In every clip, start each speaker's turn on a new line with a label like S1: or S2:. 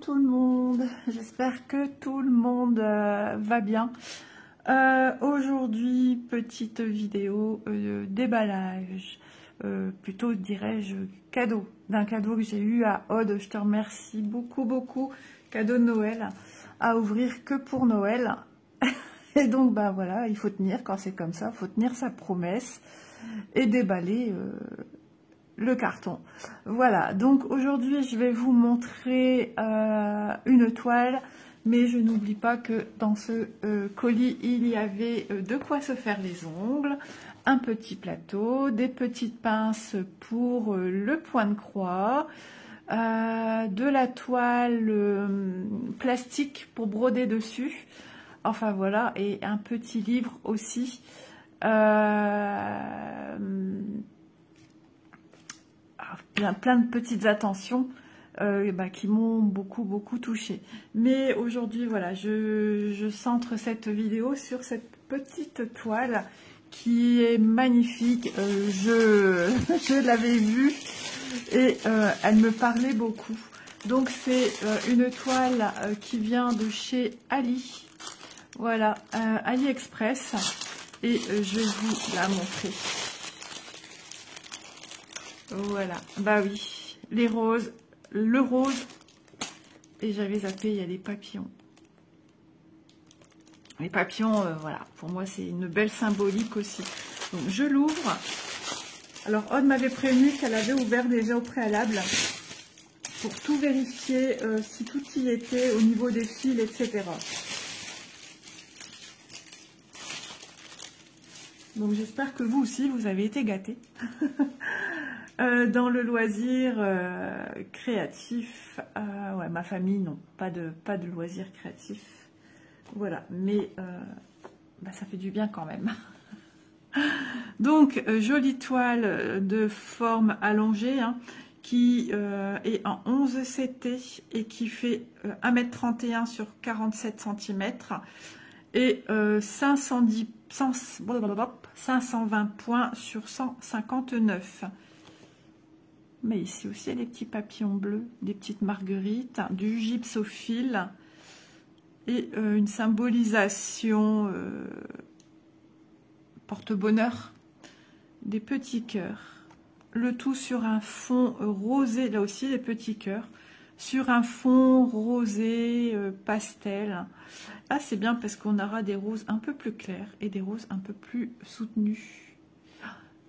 S1: tout le monde, j'espère que tout le monde va bien. Aujourd'hui, petite vidéo déballage, plutôt dirais-je cadeau, d'un cadeau que j'ai eu à Aude. Je te remercie beaucoup, cadeau de Noël, à ouvrir que pour Noël. Et donc bah voilà, il faut tenir quand c'est comme ça, il faut tenir sa promesse et déballer le carton. Voilà, donc aujourd'hui je vais vous montrer une toile, mais je n'oublie pas que dans ce colis il y avait de quoi se faire les ongles, un petit plateau, des petites pinces pour le point de croix, de la toile plastique pour broder dessus, enfin voilà, et un petit livre aussi. Plein de petites attentions qui m'ont beaucoup touchée. Mais aujourd'hui, voilà, je centre cette vidéo sur cette petite toile qui est magnifique. Je l'avais vue et elle me parlait beaucoup. Donc c'est une toile qui vient de chez Ali. Voilà, AliExpress. Et je vais vous la montrer. Voilà, bah oui, les roses, le rose, et j'avais zappé, il y a les papillons. Les papillons, voilà, pour moi c'est une belle symbolique aussi. Donc je l'ouvre. Alors Aude m'avait prévenu qu'elle avait ouvert déjà au préalable pour tout vérifier si tout y était au niveau des fils, etc. Donc j'espère que vous aussi vous avez été gâtés. Dans le loisir créatif, ouais, ma famille, non, pas de loisir créatif. Voilà, mais bah, ça fait du bien quand même. Donc, jolie toile de forme allongée, hein, qui est en 11 CT et qui fait 1,31 m sur 47 cm et 520 points sur 159. Mais ici aussi, il y a des petits papillons bleus, des petites marguerites, du gypsophile et une symbolisation porte-bonheur, des petits cœurs. Le tout sur un fond rosé, là aussi, les petits cœurs, sur un fond rosé pastel. Ah, c'est bien parce qu'on aura des roses un peu plus claires et des roses un peu plus soutenues.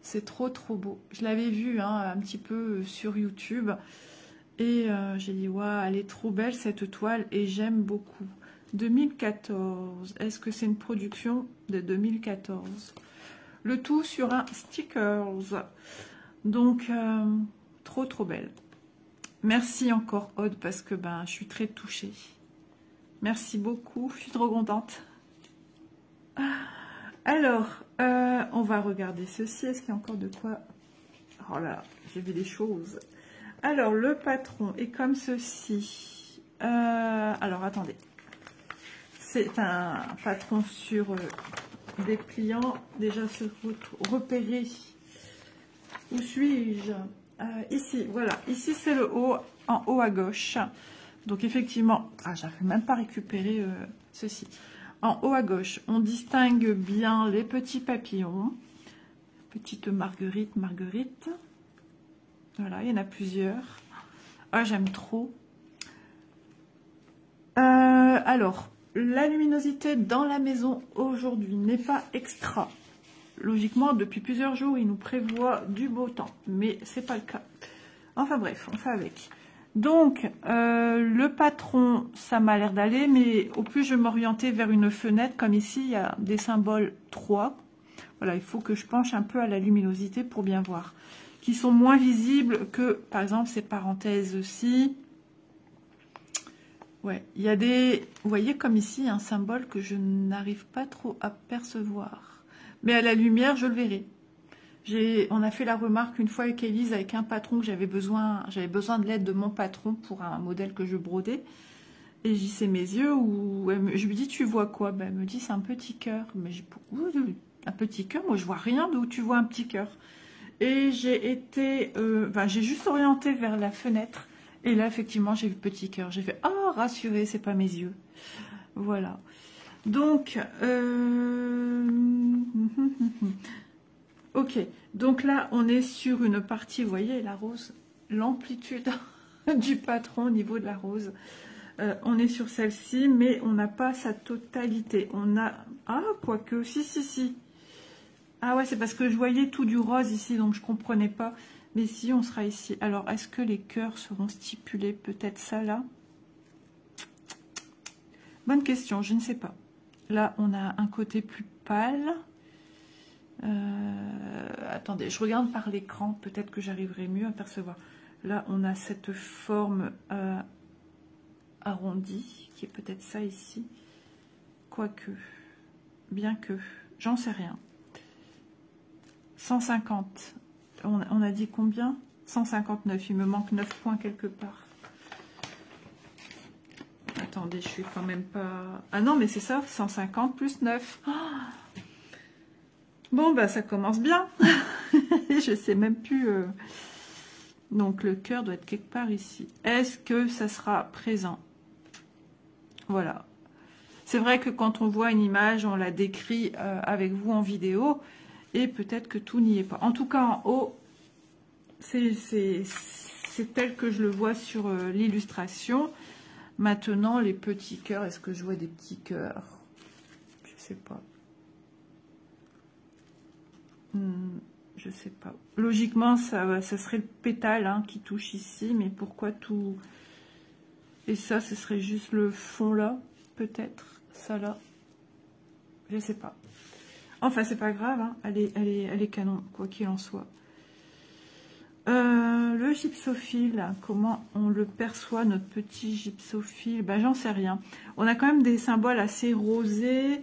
S1: C'est trop beau. Je l'avais vu un petit peu sur YouTube et j'ai dit waouh, elle est trop belle cette toile et j'aime beaucoup. 2014. Est-ce que c'est une production de 2014? Le tout sur un stickers. Donc trop belle. Merci encore Aude parce que ben je suis très touchée. Merci beaucoup. Je suis trop contente. Alors, on va regarder ceci. Est-ce qu'il y a encore de quoi? Oh là là, j'ai vu des choses. Alors, le patron est comme ceci. Alors, attendez. C'est un patron sur des pliants. Déjà, se repérer. Où suis-je? Ici, voilà. Ici, c'est le haut, en haut à gauche. Donc, effectivement, j'arrive même pas à récupérer ceci. En haut à gauche, on distingue bien les petits papillons. Petite marguerite. Voilà, il y en a plusieurs. Ah, j'aime trop. Alors, la luminosité dans la maison aujourd'hui n'est pas extra. Logiquement, depuis plusieurs jours, il nous prévoit du beau temps. Mais c'est pas le cas. Enfin bref, on fait avec. Donc, le patron, ça m'a l'air d'aller, mais au plus je m'orientais vers une fenêtre, comme ici, il y a des symboles 3. Voilà, il faut que je penche un peu à la luminosité pour bien voir. Qui sont moins visibles que, par exemple, ces parenthèses-ci. Ouais, il y a des... Vous voyez, comme ici, un symbole que je n'arrive pas trop à percevoir. Mais à la lumière, je le verrai. On a fait la remarque une fois avec Élise, avec un patron que j'avais besoin de l'aide de mon patron pour un modèle que je brodais. Et j'y c'est mes yeux, je lui dis tu vois quoi? Ben, elle me dit c'est un petit cœur. Mais un petit cœur, moi je vois rien d'où tu vois un petit cœur. Et j'ai été, j'ai juste orienté vers la fenêtre Et là, effectivement, j'ai vu petit cœur. J'ai fait, ah, rassuré, c'est pas mes yeux. Voilà. Donc, ok. Donc là, on est sur une partie, vous voyez, la rose, l'amplitude du patron au niveau de la rose. On est sur celle-ci, mais on n'a pas sa totalité. On a, ah, quoique, si. Ah ouais, c'est parce que je voyais tout du rose ici, donc je comprenais pas. Mais si, on sera ici. Alors, est-ce que les cœurs seront stipulés? Peut-être ça, là? Bonne question, je ne sais pas. Là, on a un côté plus pâle. Attendez, je regarde par l'écran. Peut-être que j'arriverai mieux à percevoir. Là, on a cette forme arrondie, qui est peut-être ça ici. Quoique, bien que, j'en sais rien. 150. On a dit combien? 159. Il me manque 9 points quelque part. Attendez, je suis quand même pas... Ah non, mais c'est ça, 150 plus 9. Oh, bon, bah ça commence bien. Je sais même plus... Donc, le cœur doit être quelque part ici. Est-ce que ça sera présent? Voilà. C'est vrai que quand on voit une image, on la décrit avec vous en vidéo. Et peut-être que tout n'y est pas. En tout cas, en haut, c'est tel que je le vois sur l'illustration. Maintenant, les petits cœurs, est-ce que je vois des petits cœurs? Je sais pas. Je sais pas. Logiquement, ça serait le pétale hein, qui touche ici, mais pourquoi tout... Et ça, ce serait juste le fond là, peut-être. Ça là. Je sais pas. Enfin, c'est pas grave, hein. Elle est canon, quoi qu'il en soit. Le gypsophile, comment on le perçoit, notre petit gypsophile? Ben, j'en sais rien. On a quand même des symboles assez rosés.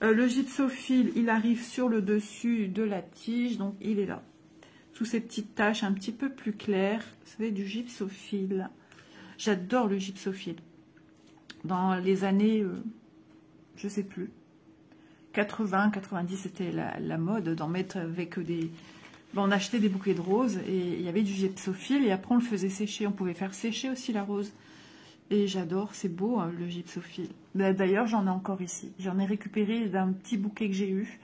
S1: Le gypsophile, il arrive sur le dessus de la tige, donc il est là. Sous ces petites taches un petit peu plus claires. Vous savez, du gypsophile. J'adore le gypsophile. Dans les années, je sais plus, 80, 90, c'était la mode d'en mettre avec des... On achetait des bouquets de roses et il y avait du gypsophile et après on le faisait sécher. On pouvait faire sécher aussi la rose. Et j'adore, c'est beau hein, le gypsophile. D'ailleurs, j'en ai encore ici. J'en ai récupéré d'un petit bouquet que j'ai eu.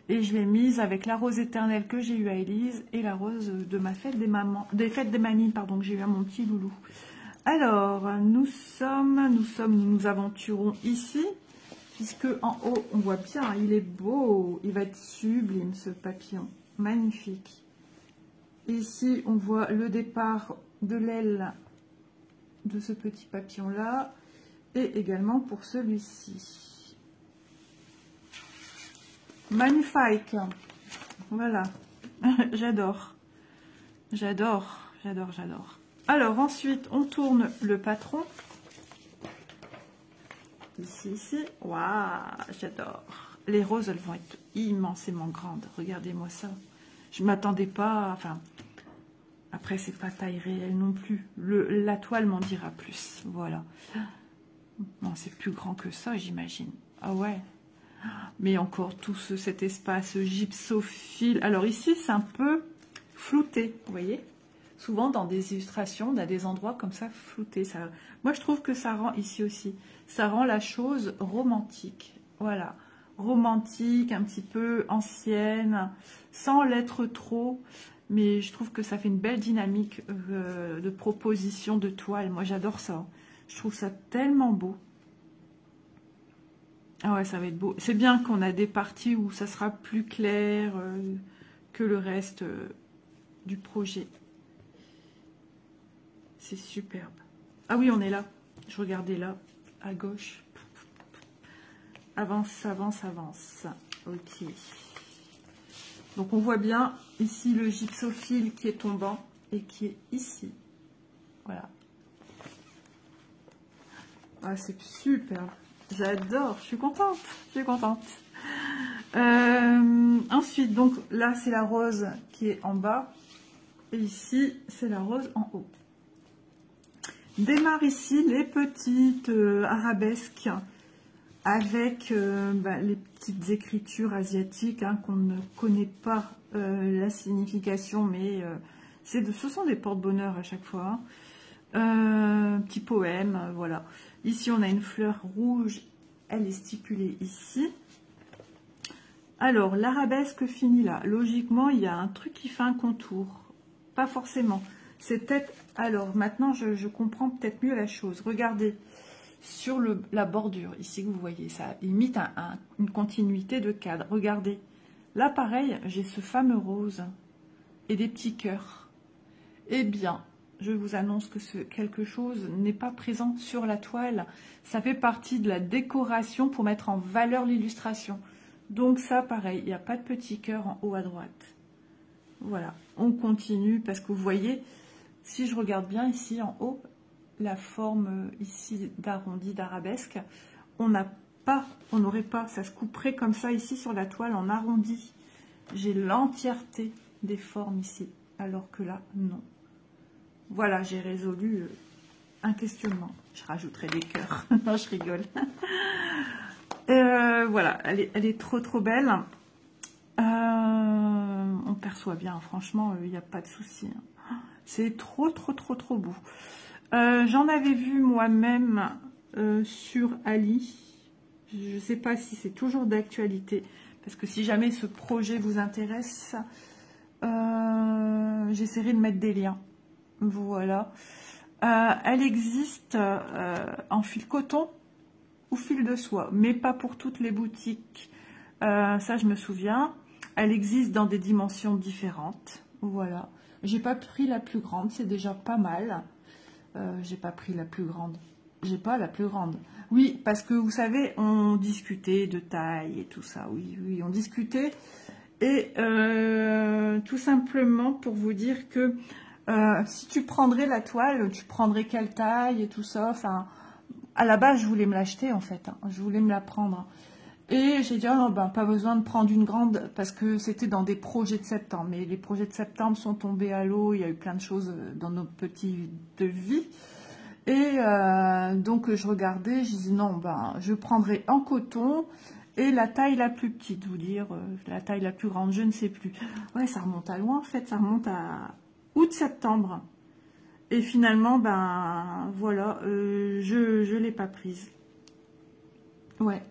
S1: Et je l'ai mise avec la rose éternelle que j'ai eue à Élise et la rose de ma fête des mamans, des fêtes des mamies, pardon, que j'ai eu à mon petit loulou. Alors, nous nous aventurons ici. Puisque en haut, on voit bien, il est beau. Il va être sublime ce papillon. Magnifique. Ici, on voit le départ de l'aile de ce petit papillon-là. Et également pour celui-ci. Magnifique. Voilà. J'adore. J'adore. Alors, ensuite, on tourne le patron. Ici. Waouh, j'adore. Les roses, elles vont être immensément grandes. Regardez-moi ça. Je ne m'attendais pas... Enfin, après, c'est pas taille réelle non plus. La toile m'en dira plus. Voilà. Non, c'est plus grand que ça, j'imagine. Ah ouais. Mais encore tout cet espace gypsophile. Alors ici, c'est un peu flouté, vous voyez. Souvent, dans des illustrations, on a des endroits comme ça floutés. Ça... Moi, je trouve que ça rend, ici aussi, ça rend la chose romantique. Voilà. Romantique, un petit peu ancienne, sans l'être trop. Mais je trouve que ça fait une belle dynamique de proposition de toile. Moi, j'adore ça. Je trouve ça tellement beau. Ah ouais, ça va être beau. C'est bien qu'on a des parties où ça sera plus clair que le reste du projet. C'est superbe. Ah oui, on est là. Je regardais là, à gauche. Avance, avance, avance. Ok. Donc on voit bien ici le gypsophile qui est tombant et qui est ici. Voilà. Ah, c'est superbe. J'adore. Je suis contente. Ensuite, donc là, c'est la rose qui est en bas. Et ici, c'est la rose en haut. Démarre ici les petites arabesques avec les petites écritures asiatiques hein, qu'on ne connaît pas la signification, mais ce sont des porte-bonheur à chaque fois. Petit poème, voilà. Ici, on a une fleur rouge, elle est stipulée ici. Alors, l'arabesque finit là. Logiquement, il y a un truc qui fait un contour. Pas forcément. C'est peut-être... Alors, maintenant, je comprends peut-être mieux la chose. Regardez, sur la bordure, ici, vous voyez, ça imite une continuité de cadre. Regardez. Là, pareil, j'ai ce fameux rose et des petits cœurs. Eh bien, je vous annonce que quelque chose n'est pas présent sur la toile. Ça fait partie de la décoration pour mettre en valeur l'illustration. Donc ça, pareil, il n'y a pas de petit cœur en haut à droite. Voilà, on continue parce que vous voyez, si je regarde bien ici en haut, la forme ici d'arrondi, d'arabesque, on n'aurait pas, ça se couperait comme ça ici sur la toile en arrondi. J'ai l'entièreté des formes ici, alors que là, non. Voilà, j'ai résolu un questionnement. Je rajouterai des cœurs. Non, je rigole. Voilà, elle est trop belle. On perçoit bien, franchement, il n'y a pas de souci. C'est trop beau. J'en avais vu moi-même sur Ali. Je ne sais pas si c'est toujours d'actualité, parce que si jamais ce projet vous intéresse, j'essaierai de mettre des liens. Voilà. Elle existe en fil coton ou fil de soie, mais pas pour toutes les boutiques. Ça, je me souviens. Elle existe dans des dimensions différentes. Voilà. J'ai pas pris la plus grande, c'est déjà pas mal. J'ai pas pris la plus grande. J'ai pas la plus grande. Oui, parce que vous savez, on discutait de taille et tout ça. Oui, on discutait. Et tout simplement pour vous dire que si tu prendrais la toile, tu prendrais quelle taille et tout ça. Enfin, à la base, je voulais me l'acheter en fait. Je voulais me la prendre. Et j'ai dit, oh non, ben, pas besoin de prendre une grande parce que c'était dans des projets de septembre. Mais les projets de septembre sont tombés à l'eau. Il y a eu plein de choses dans nos petits devis. Et donc, je regardais, je disais, non, ben, je prendrai en coton et la taille la plus petite, vous dire, la taille la plus grande, je ne sais plus. Ouais, ça remonte à loin, en fait, ça remonte à août-septembre. Et finalement, ben, voilà, je ne l'ai pas prise. Ouais.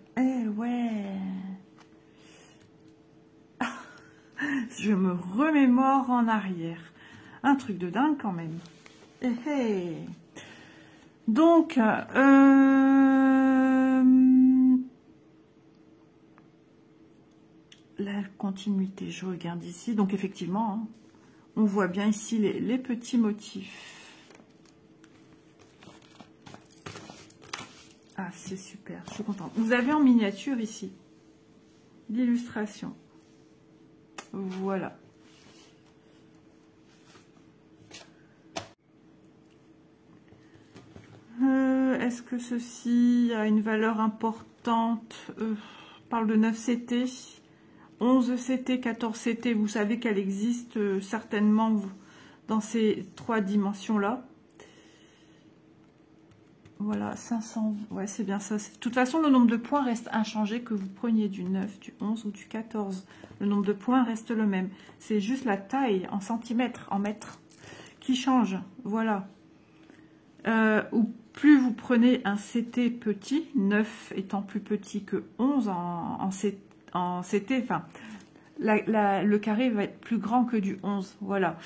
S1: Ouais. Je me remémore en arrière. Un truc de dingue quand même. Donc, la continuité, je regarde ici. Donc effectivement, hein, on voit bien ici les petits motifs. Ah, c'est super, je suis contente. Vous avez en miniature ici l'illustration. Voilà. Est-ce que ceci a une valeur importante? Parle de 9 CT, 11 CT, 14 CT. Vous savez qu'elle existe certainement dans ces 3 dimensions-là. Voilà, 500, ouais, c'est bien ça. De toute façon, le nombre de points reste inchangé, que vous preniez du 9, du 11 ou du 14. Le nombre de points reste le même. C'est juste la taille en centimètres, en mètres, qui change. Voilà. Ou plus vous prenez un CT petit, 9 étant plus petit que 11 en CT, enfin, le carré va être plus grand que du 11. Voilà.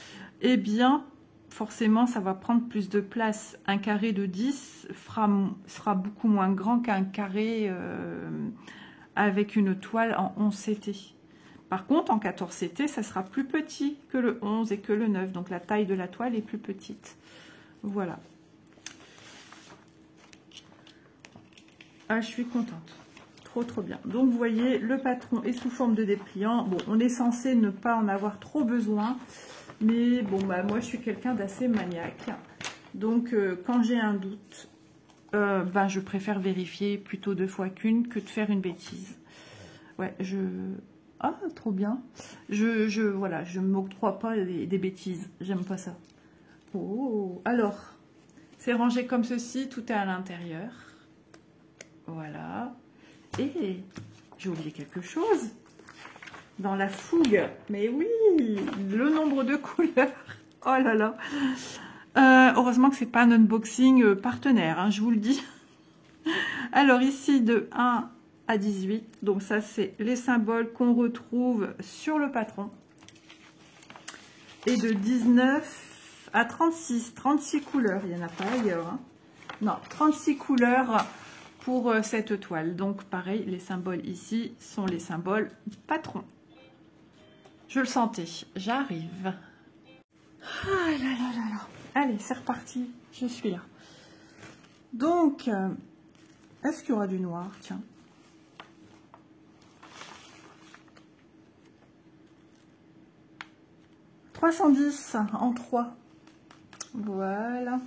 S1: Eh bien, forcément, ça va prendre plus de place. Un carré de 10 sera beaucoup moins grand qu'un carré avec une toile en 11 CT. Par contre, en 14 CT, ça sera plus petit que le 11 et que le 9. Donc, la taille de la toile est plus petite. Voilà. Ah, je suis contente. Trop bien. Donc, vous voyez, le patron est sous forme de dépliant. Bon, on est censé ne pas en avoir trop besoin. Mais bon, bah, moi, je suis quelqu'un d'assez maniaque. Donc, quand j'ai un doute, ben, je préfère vérifier plutôt 2 fois qu'une que de faire une bêtise. Ouais, Ah, trop bien. Voilà, je ne m'octroie pas des bêtises. J'aime pas ça. Oh, alors, c'est rangé comme ceci. Tout est à l'intérieur. Voilà. Et j'ai oublié quelque chose. Dans la fougue. Mais oui, le nombre de couleurs. Oh là là. Heureusement que c'est pas un unboxing partenaire, hein, je vous le dis. Alors ici, de 1 à 18, donc ça c'est les symboles qu'on retrouve sur le patron. Et de 19 à 36, 36 couleurs, il n'y en a pas ailleurs. Hein. Non, 36 couleurs pour cette toile. Donc pareil, les symboles ici sont les symboles patrons. Je le sentais, j'arrive. Ah là là là là. Allez, c'est reparti, je suis là. Donc, est-ce qu'il y aura du noir? Tiens. « 310 en 3. Voilà.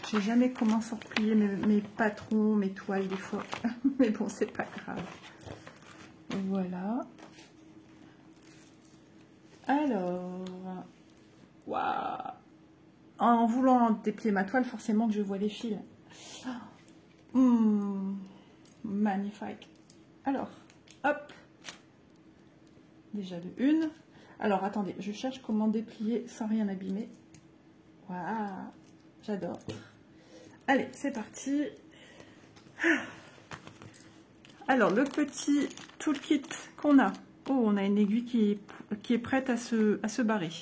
S1: Je sais jamais comment sont repliés mes patrons, mes toiles des fois. Mais bon, c'est pas grave. Voilà. Alors, waouh. En voulant déplier ma toile, forcément que je vois les fils. Magnifique. Alors, hop. Déjà de une. Alors, attendez, je cherche comment déplier sans rien abîmer. Waouh, j'adore. Allez, c'est parti. Alors, le petit toolkit qu'on a. Oh, on a une aiguille qui est prête à se barrer.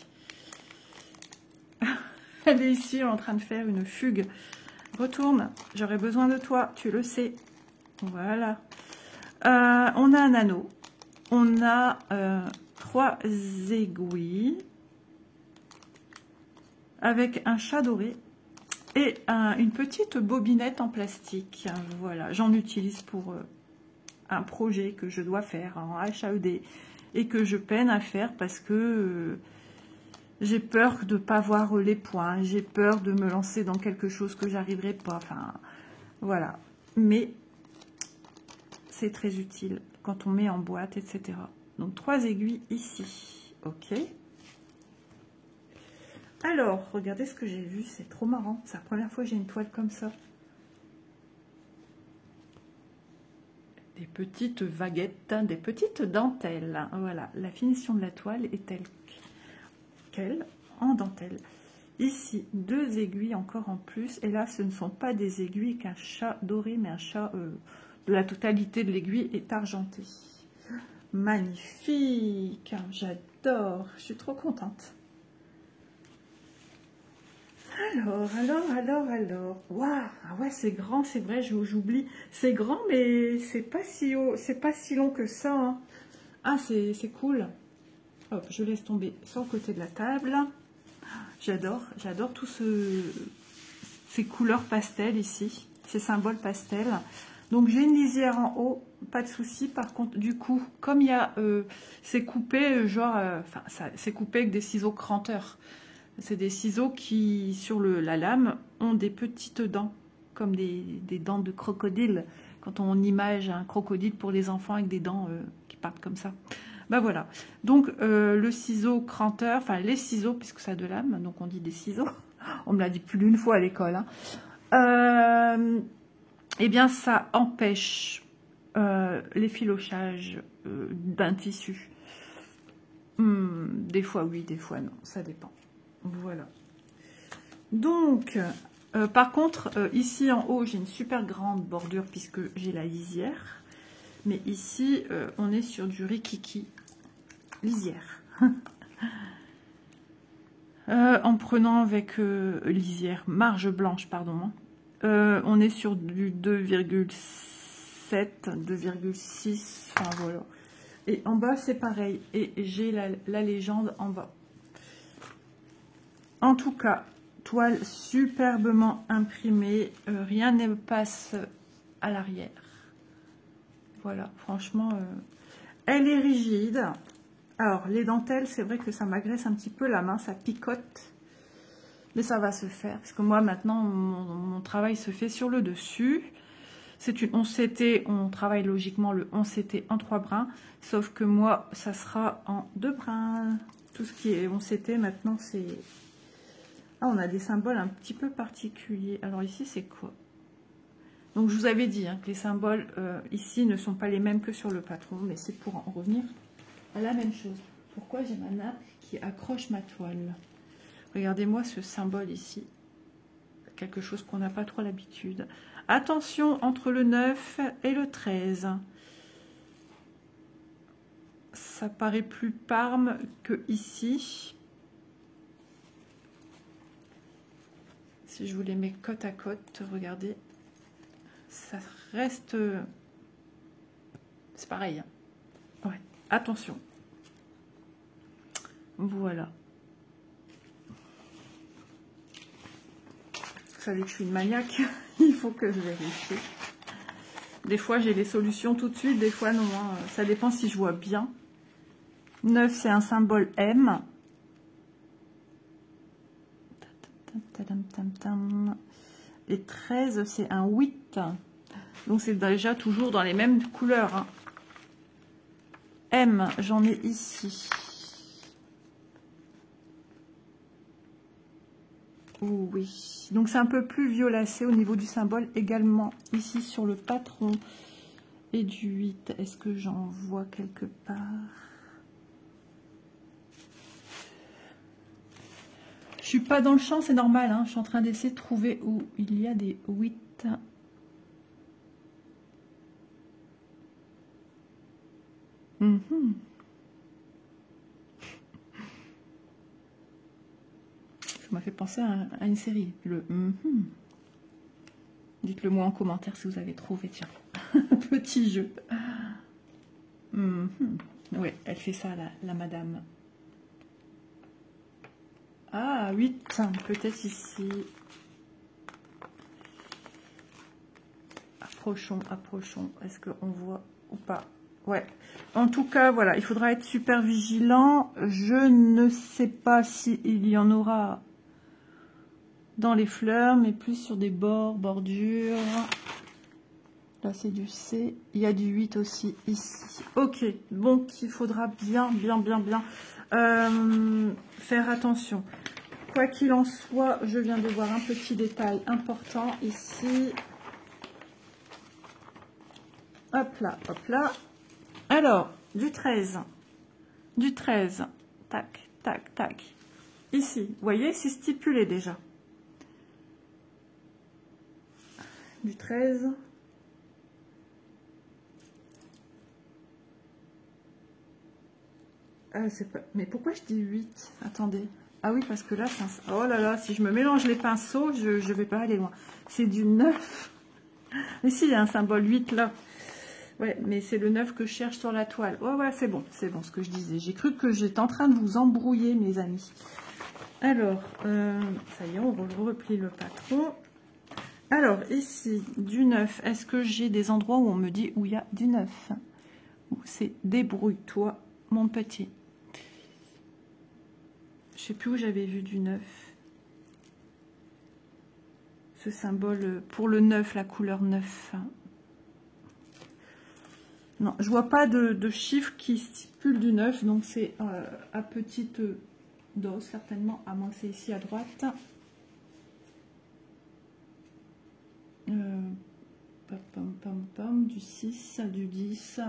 S1: Elle est ici en train de faire une fugue. Retourne, j'aurai besoin de toi, tu le sais. Voilà. On a un anneau. On a 3 aiguilles. Avec un chat doré. Et une petite bobinette en plastique. Voilà, j'en utilise pour un projet que je dois faire en HAED. Et que je peine à faire parce que... j'ai peur de ne pas voir les points, j'ai peur de me lancer dans quelque chose que j'arriverai pas, enfin, voilà. Mais c'est très utile quand on met en boîte, etc. Donc, 3 aiguilles ici, ok. Alors, regardez ce que j'ai vu, c'est trop marrant. C'est la première fois que j'ai une toile comme ça. Des petites vaguettes, des petites dentelles, voilà. La finition de la toile est telle quelle en dentelle. Ici, 2 aiguilles encore en plus. Et là, ce ne sont pas des aiguilles qu'un chat doré, mais un chat de la totalité de l'aiguille est argenté. Magnifique. J'adore. Je suis trop contente. Alors. Waouh. Ah ouais, c'est grand, c'est vrai, j'oublie. C'est grand, mais c'est pas si haut, c'est pas si long que ça. Hein. Ah, c'est cool. Hop, je laisse tomber sur le côté de la table. J'adore tous ces couleurs pastel ici, ces symboles pastel. Donc j'ai une lisière en haut, pas de souci. Par contre, du coup, comme il y a, c'est coupé, genre, c'est coupé avec des ciseaux cranteurs. C'est des ciseaux qui, sur la lame, ont des petites dents, comme des dents de crocodile. Quand on image un crocodile pour les enfants avec des dents qui partent comme ça. Ben voilà, donc le ciseau cranteur, enfin les ciseaux, puisque ça a 2 lames, donc on dit des ciseaux, on me l'a dit plus d'une fois à l'école, hein. Eh bien ça empêche l'effilochage d'un tissu. Des fois oui, des fois non, ça dépend. Voilà. Donc, par contre, ici en haut, j'ai une super grande bordure puisque j'ai la lisière. Mais ici, on est sur du rikiki lisière. En prenant avec lisière, marge blanche, pardon. On est sur du 2,7, 2,6, enfin voilà. Et en bas, c'est pareil. Et j'ai la légende en bas. En tout cas, toile superbement imprimée. Rien ne passe à l'arrière. Voilà, franchement, elle est rigide. Alors, les dentelles, c'est vrai que ça m'agresse un petit peu la main, ça picote. Mais ça va se faire, parce que moi, maintenant, mon travail se fait sur le dessus. C'est une 11CT, on travaille logiquement le 11CT en 3 brins. Sauf que moi, ça sera en 2 brins. Tout ce qui est 11CT, maintenant, c'est... Ah, on a des symboles un petit peu particuliers. Alors ici, c'est quoi? Donc, je vous avais dit hein, que les symboles ici ne sont pas les mêmes que sur le patron, mais c'est pour en revenir la même chose. Pourquoi j'ai ma nappe qui accroche ma toile? Regardez-moi ce symbole ici. Quelque chose qu'on n'a pas trop l'habitude. Attention entre le 9 et le 13. Ça paraît plus Parme que ici. Si je vous les mets côte à côte, regardez. Ça reste... C'est pareil. Ouais. Attention. Voilà. Vous savez que je suis une maniaque. Il faut que je vérifie. Des fois, j'ai les solutions tout de suite. Des fois, non. Ça dépend si je vois bien. 9, c'est un symbole M. Et 13, c'est un 8. Donc, c'est déjà toujours dans les mêmes couleurs. Hein. M, j'en ai ici. Oui. Donc, c'est un peu plus violacé au niveau du symbole. Également, ici, sur le patron. Et du 8. Est-ce que j'en vois quelque part? Je suis pas dans le champ, c'est normal. Hein. Je suis en train d'essayer de trouver où il y a des 8. Ça m'a fait penser à une série. Le Dites-le moi en commentaire si vous avez trouvé. Tiens, petit jeu. Oui, elle fait ça, la madame. Ah, 8, peut-être ici. Approchons, approchons. Est-ce qu'on voit ou pas? Ouais. En tout cas, voilà, il faudra être super vigilant. Je ne sais pas s'il y en aura dans les fleurs, mais plus sur des bordures. Là, c'est du C. Il y a du 8 aussi ici. Ok, donc il faudra bien faire attention. Quoi qu'il en soit, je viens de voir un petit détail important ici. Hop là, hop là. Alors, du 13. Du 13. Tac, tac, tac. Ici, vous voyez, c'est stipulé déjà. Du 13. C'est pas... Mais pourquoi je dis 8? Attendez. Ah oui, parce que là, oh là là, si je me mélange les pinceaux, je ne vais pas aller loin. C'est du 9. Mais si, il y a un symbole 8 là. Ouais, mais c'est le 9 que je cherche sur la toile. Oh ouais, c'est bon ce que je disais. J'ai cru que j'étais en train de vous embrouiller, mes amis. Alors, ça y est, on replie le patron. Alors, ici, du 9. Est-ce que j'ai des endroits où on me dit où il y a du 9? Où c'est débrouille-toi, mon petit. Je sais plus où j'avais vu du 9. Ce symbole pour le 9, la couleur 9. Non, je vois pas de chiffre qui stipule du 9, donc c'est à petite dose, certainement, à moins que c'est ici à droite. Du 6, du 10.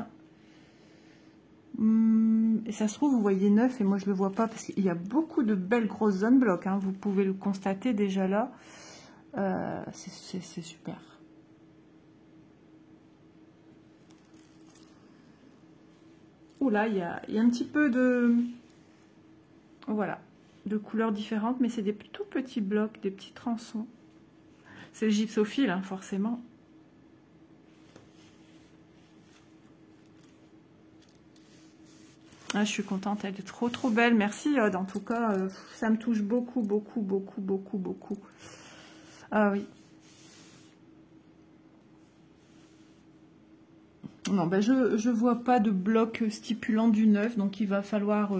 S1: Et ça se trouve, vous voyez 9 et moi je le vois pas parce qu'il y a beaucoup de belles grosses zones blocs. Hein, vous pouvez le constater déjà là. C'est super. Là, il y a un petit peu de... Voilà, de couleurs différentes, mais c'est des tout petits blocs, des petits tronçons. C'est le gypsophile, hein, forcément. Ah, je suis contente, elle est trop belle. Merci, Yod. En tout cas, ça me touche beaucoup. Ah oui. Non, ben je vois pas de bloc stipulant du 9, donc il va falloir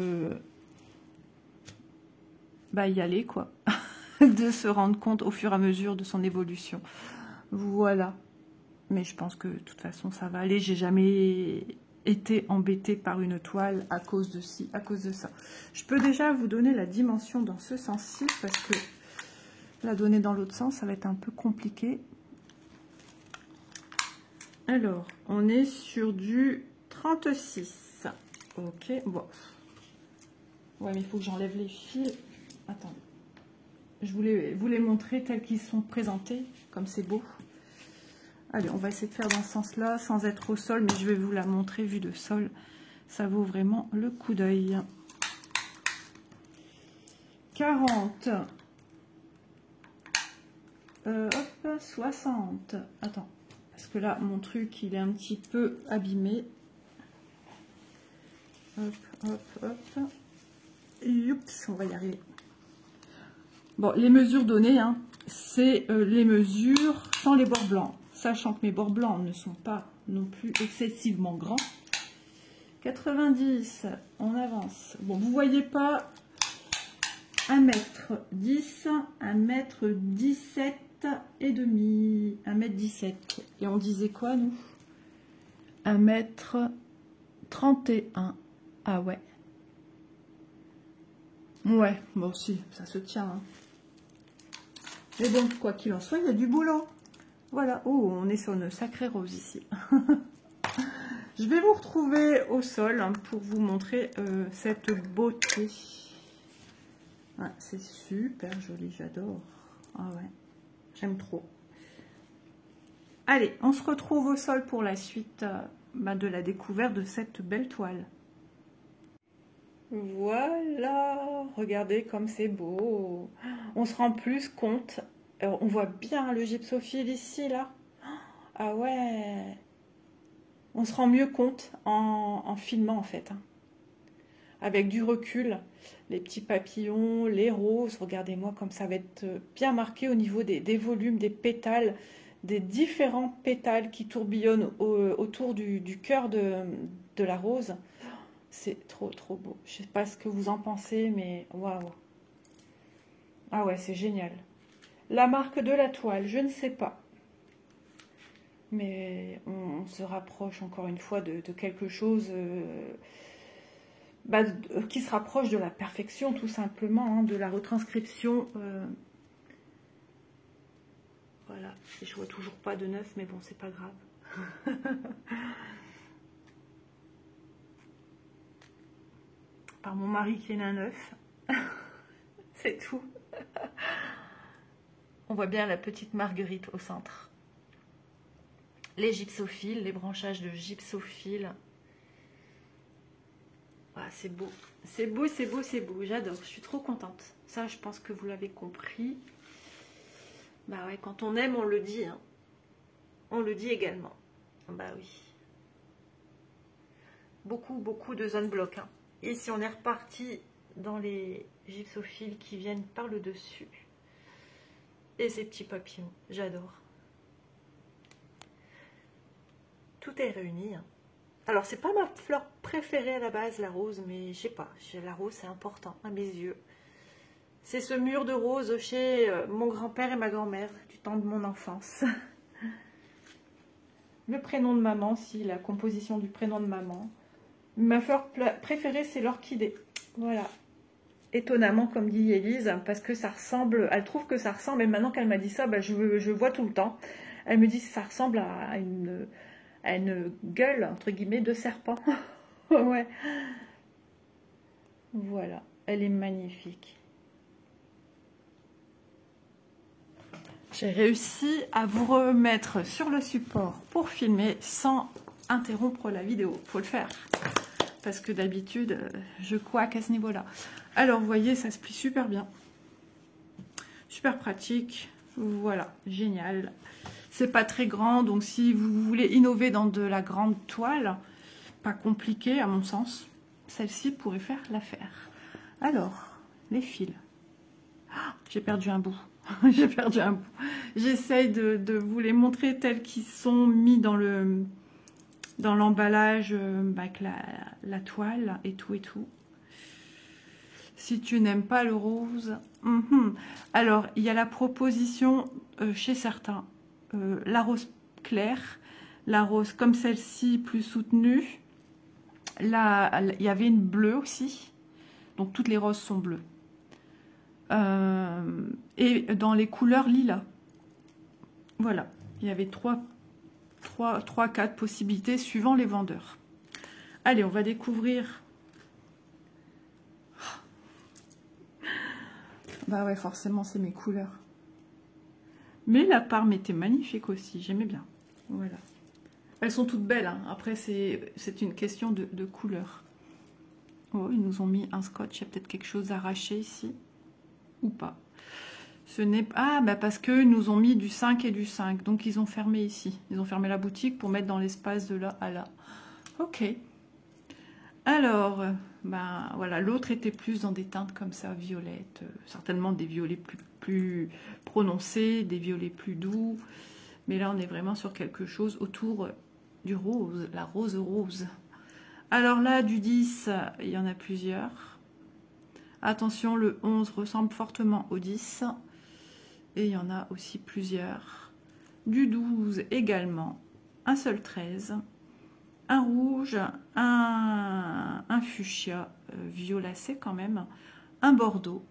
S1: y aller, quoi. De se rendre compte au fur et à mesure de son évolution. Voilà. Mais je pense que de toute façon, ça va aller. J'ai jamais été embêtée par une toile à cause de ci, à cause de ça. Je peux déjà vous donner la dimension dans ce sens-ci, parce que la donner dans l'autre sens, ça va être un peu compliqué. Alors, on est sur du 36. Ok, bon. Ouais, mais il faut que j'enlève les fils. Attendez. Je voulais vous les montrer tels qu'ils sont présentés, comme c'est beau. Allez, on va essayer de faire dans ce sens-là, sans être au sol, mais je vais vous la montrer vue de sol. Ça vaut vraiment le coup d'œil. 40. Hop, 60. Attends, parce que là, mon truc, il est un petit peu abîmé. Hop, hop, hop. Youps, on va y arriver. Bon, les mesures données, hein, c'est les mesures sans les bords blancs. Sachant que mes bords blancs ne sont pas non plus excessivement grands. 90, on avance. Bon, vous voyez pas 1m10, 1m17 et demi. 1m17. Et on disait quoi, nous? 1m31. Ah ouais. Ouais, bon si, ça se tient. Hein. Mais bon, quoi qu'il en soit, il y a du boulot. Voilà. Oh, on est sur une sacrée rose ici. Je vais vous retrouver au sol hein, pour vous montrer cette beauté. Ah, c'est super joli, j'adore. Ah ouais, j'aime trop. Allez, on se retrouve au sol pour la suite de la découverte de cette belle toile. Voilà, regardez comme c'est beau. On se rend plus compte. On voit bien le gypsophile ici, là. Ah ouais. On se rend mieux compte en filmant, en fait. Hein. Avec du recul, les petits papillons, les roses. Regardez-moi comme ça va être bien marqué au niveau des volumes, des pétales, des différents pétales qui tourbillonnent autour du cœur de la rose. C'est trop, trop beau. Je sais pas ce que vous en pensez, mais waouh. Ah ouais, c'est génial. La marque de la toile, je ne sais pas. Mais on se rapproche encore une fois de quelque chose qui se rapproche de la perfection, tout simplement, hein, de la retranscription. Voilà. Et je vois toujours pas de neuf, mais bon, c'est pas grave. Par mon mari qui est un neuf. C'est tout. On voit bien la petite marguerite au centre. Les gypsophiles, les branchages de gypsophiles. Ah, c'est beau. C'est beau, c'est beau, c'est beau. J'adore. Je suis trop contente. Ça, je pense que vous l'avez compris. Bah ouais, quand on aime, on le dit. Hein. On le dit également. Bah oui. Beaucoup, beaucoup de zones blocs. Hein. Ici, on est reparti dans les gypsophiles qui viennent par le dessus. Et ces petits papillons, j'adore. Tout est réuni. Hein. Alors, c'est pas ma fleur préférée à la base, la rose, mais je sais pas. La rose, c'est important à mes yeux. C'est ce mur de rose chez mon grand-père et ma grand-mère du temps de mon enfance. Le prénom de maman, si, la composition du prénom de maman. Ma fleur préférée, c'est l'orchidée. Voilà. Étonnamment, comme dit Élise, parce que ça ressemble, elle trouve que ça ressemble, et maintenant qu'elle m'a dit ça, bah, je vois tout le temps. Elle me dit que ça ressemble à une gueule, entre guillemets, de serpent. Ouais. Voilà, elle est magnifique. J'ai réussi à vous remettre sur le support pour filmer sans interrompre la vidéo. Faut le faire. Parce que d'habitude, je couac à ce niveau-là. Alors, vous voyez, ça se plie super bien. Super pratique. Voilà, génial. C'est pas très grand, donc si vous voulez innover dans de la grande toile, pas compliqué à mon sens, celle-ci pourrait faire l'affaire. Alors, les fils. Ah, j'ai perdu un bout. J'ai perdu un bout. J'essaye de vous les montrer tels qu'ils sont mis dans l'emballage avec la toile et tout et tout. Si tu n'aimes pas le rose, alors il y a la proposition chez certains, la rose claire, la rose comme celle-ci plus soutenue. Là, il y avait une bleue aussi, donc toutes les roses sont bleues. Et dans les couleurs lilas. Voilà, il y avait 3-4 possibilités suivant les vendeurs. Allez, on va découvrir Bah ouais, forcément, c'est mes couleurs. Mais la parme était magnifique aussi, j'aimais bien. Voilà. Elles sont toutes belles, hein. Après c'est une question de couleur. Oh, ils nous ont mis un scotch, il y a peut-être quelque chose arraché ici. Ou pas. Ce n'est pas... Ah, bah parce qu'ils nous ont mis du 5 et du 5. Donc ils ont fermé ici. Ils ont fermé la boutique pour mettre dans l'espace de là à là. Ok. Alors, ben voilà, l'autre était plus dans des teintes comme ça, violettes. Certainement des violets plus prononcés, des violets plus doux. Mais là, on est vraiment sur quelque chose autour du rose, la rose rose. Alors là, du 10, il y en a plusieurs. Attention, le 11 ressemble fortement au 10. Et il y en a aussi plusieurs. Du 12 également. Un seul 13. Un rouge, un fuchsia violacé quand même. Un bordeaux.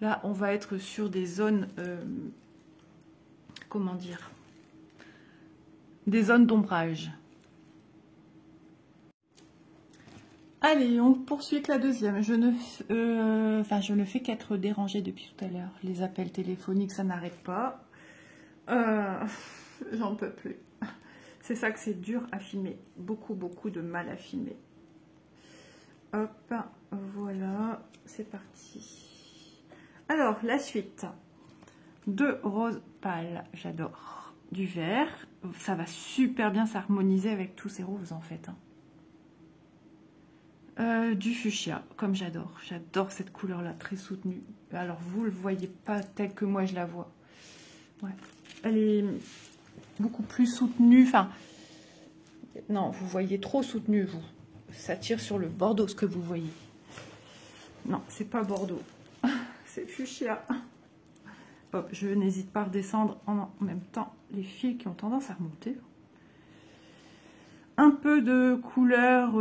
S1: Là, on va être sur des zones... comment dire, des zones d'ombrage. Allez, on poursuit avec la deuxième. Je ne fais qu'être dérangée depuis tout à l'heure. Les appels téléphoniques, ça n'arrête pas. J'en peux plus. C'est ça que c'est dur à filmer. Beaucoup, beaucoup de mal à filmer. Hop, voilà, c'est parti. Alors, la suite. De rose pâle, j'adore. Du vert, ça va super bien s'harmoniser avec tous ces roses en fait. Du fuchsia, comme j'adore. J'adore cette couleur-là, très soutenue. Alors, vous ne le voyez pas telle que moi je la vois. Ouais. Elle est beaucoup plus soutenue. Enfin, non, vous voyez trop soutenue, vous. Ça tire sur le bordeaux, ce que vous voyez. Non, c'est pas bordeaux. C'est fuchsia. Hop, je n'hésite pas à redescendre en même temps les fils qui ont tendance à remonter. Un peu de couleur,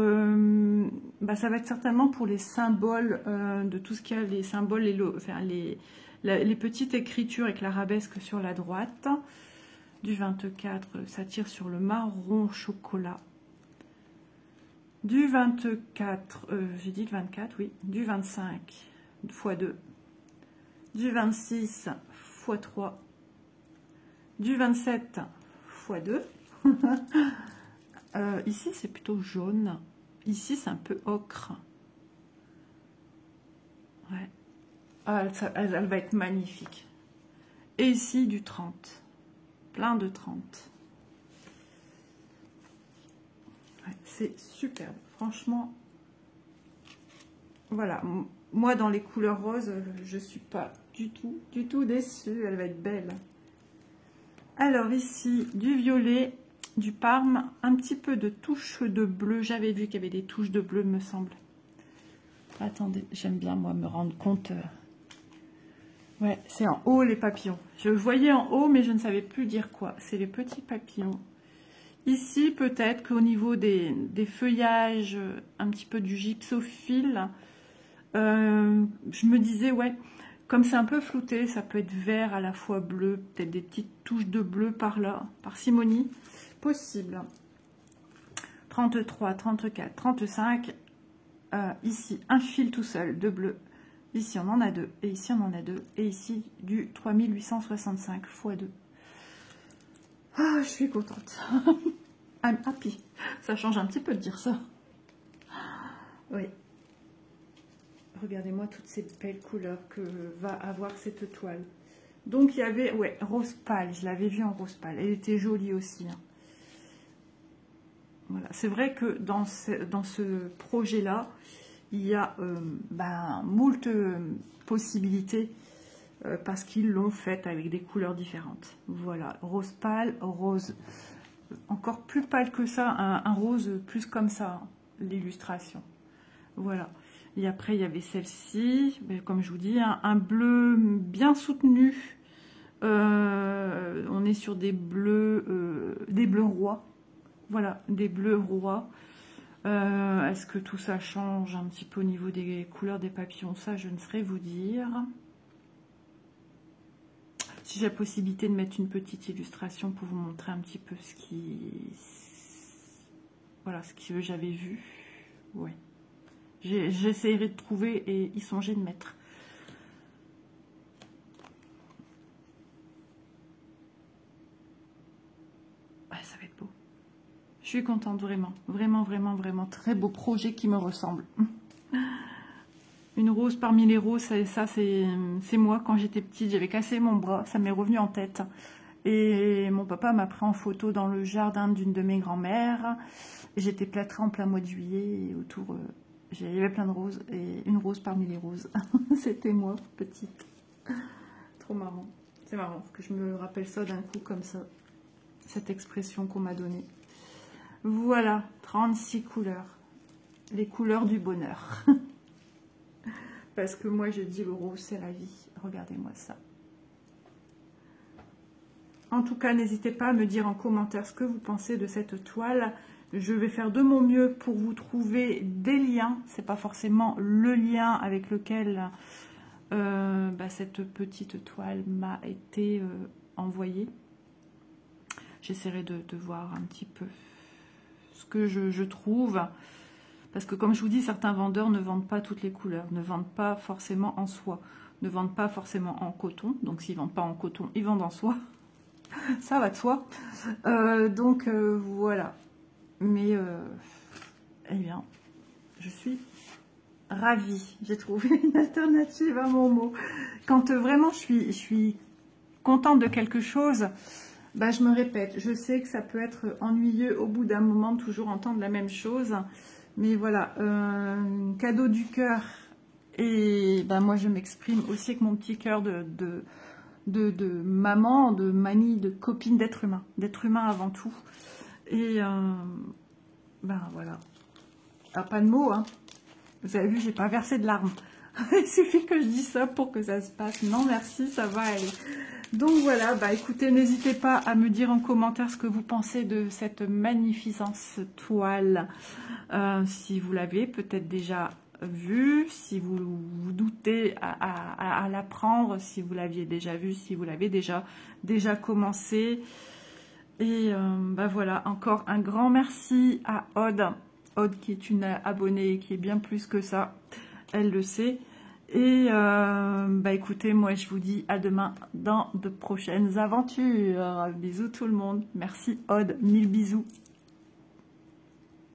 S1: ça va être certainement pour les symboles de tout ce qu'il y a, les symboles, les petites écritures avec l'arabesque sur la droite. Du 24, ça tire sur le marron chocolat. Du 24, j'ai dit le 24, oui. Du 25, x2. Du 26, x3. Du 27, x2. Ici, c'est plutôt jaune. Ici, c'est un peu ocre. Ouais. Ah, elle va être magnifique. Et ici, du 30. Plein de 30. Ouais, c'est superbe. Franchement, voilà. Moi, dans les couleurs roses, je ne suis pas du tout déçue. Elle va être belle. Alors, ici, du violet, du parme, un petit peu de touche de bleu. J'avais vu qu'il y avait des touches de bleu, me semble. Attendez, j'aime bien, moi, me rendre compte. Ouais, c'est en haut, les papillons. Je le voyais en haut, mais je ne savais plus dire quoi. C'est les petits papillons. Ici, peut-être qu'au niveau des feuillages, un petit peu du gypsophile, je me disais, ouais, comme c'est un peu flouté, ça peut être vert à la fois bleu, peut-être des petites touches de bleu par là, parcimonie, possible. 33, 34, 35, ici, un fil tout seul de bleu. Ici, on en a deux, et ici, on en a deux, et ici, du 3865 x 2. Ah, je suis contente. I'm happy. Ça change un petit peu de dire ça. Oui. Regardez-moi toutes ces belles couleurs que va avoir cette toile. Donc, il y avait, ouais, rose pâle. Je l'avais vue en rose pâle. Elle était jolie aussi. Hein. Voilà. C'est vrai que dans ce projet-là, il y a moult possibilités parce qu'ils l'ont faite avec des couleurs différentes. Voilà, rose pâle, rose encore plus pâle que ça, un rose plus comme ça, l'illustration. Voilà. Et après, il y avait celle-ci, comme je vous dis, un bleu bien soutenu. On est sur des bleus rois. Voilà, des bleus rois. Est-ce que tout ça change un petit peu au niveau des couleurs des papillons? Ça, je ne saurais vous dire. Si j'ai la possibilité de mettre une petite illustration pour vous montrer un petit peu ce que j'avais vu. Ouais. J'essaierai de trouver et y songer de mettre. ça va être beau. Je suis contente, vraiment. Vraiment, vraiment, vraiment. Très beau projet qui me ressemble. Une rose parmi les roses, ça c'est moi. Quand j'étais petite, j'avais cassé mon bras. Ça m'est revenu en tête. Et mon papa m'a pris en photo dans le jardin d'une de mes grand-mères. J'étais plâtrée en plein mois de juillet. Et autour, il y avait plein de roses. Et une rose parmi les roses. C'était moi, petite. Trop marrant. C'est marrant que je me rappelle ça d'un coup comme ça. Cette expression qu'on m'a donnée. Voilà, 36 couleurs. Les couleurs du bonheur. Parce que moi, je dis le rose, c'est la vie. Regardez-moi ça. En tout cas, n'hésitez pas à me dire en commentaire ce que vous pensez de cette toile. Je vais faire de mon mieux pour vous trouver des liens. C'est pas forcément le lien avec lequel cette petite toile m'a été envoyée. J'essaierai de voir un petit peu ce que je trouve. Parce que comme je vous dis, certains vendeurs ne vendent pas toutes les couleurs, ne vendent pas forcément en soie, ne vendent pas forcément en coton. Donc s'ils ne vendent pas en coton, ils vendent en soie. Ça va de soi. Voilà. Mais, eh bien, je suis ravie. J'ai trouvé une alternative à mon mot. Quand vraiment je suis contente de quelque chose, je me répète. Je sais que ça peut être ennuyeux au bout d'un moment de toujours entendre la même chose. Mais voilà, cadeau du cœur. Et moi, je m'exprime aussi avec mon petit cœur de maman, de mamie, de copine, d'être humain avant tout. Et voilà. Ah, pas de mots, hein. Vous avez vu, j'ai pas versé de larmes. Il suffit que je dise ça pour que ça se passe. Non, merci, ça va aller. Donc voilà, écoutez, n'hésitez pas à me dire en commentaire ce que vous pensez de cette magnificence toile. Si vous l'avez peut-être déjà vue, si vous vous doutez à la prendre, si vous l'aviez déjà vue, si vous l'avez déjà commencé. Et voilà, encore un grand merci à Aude. Aude qui est une abonnée, qui est bien plus que ça, elle le sait. Et écoutez, moi je vous dis à demain dans de prochaines aventures. Bisous tout le monde. Merci Aude, 1000 bisous.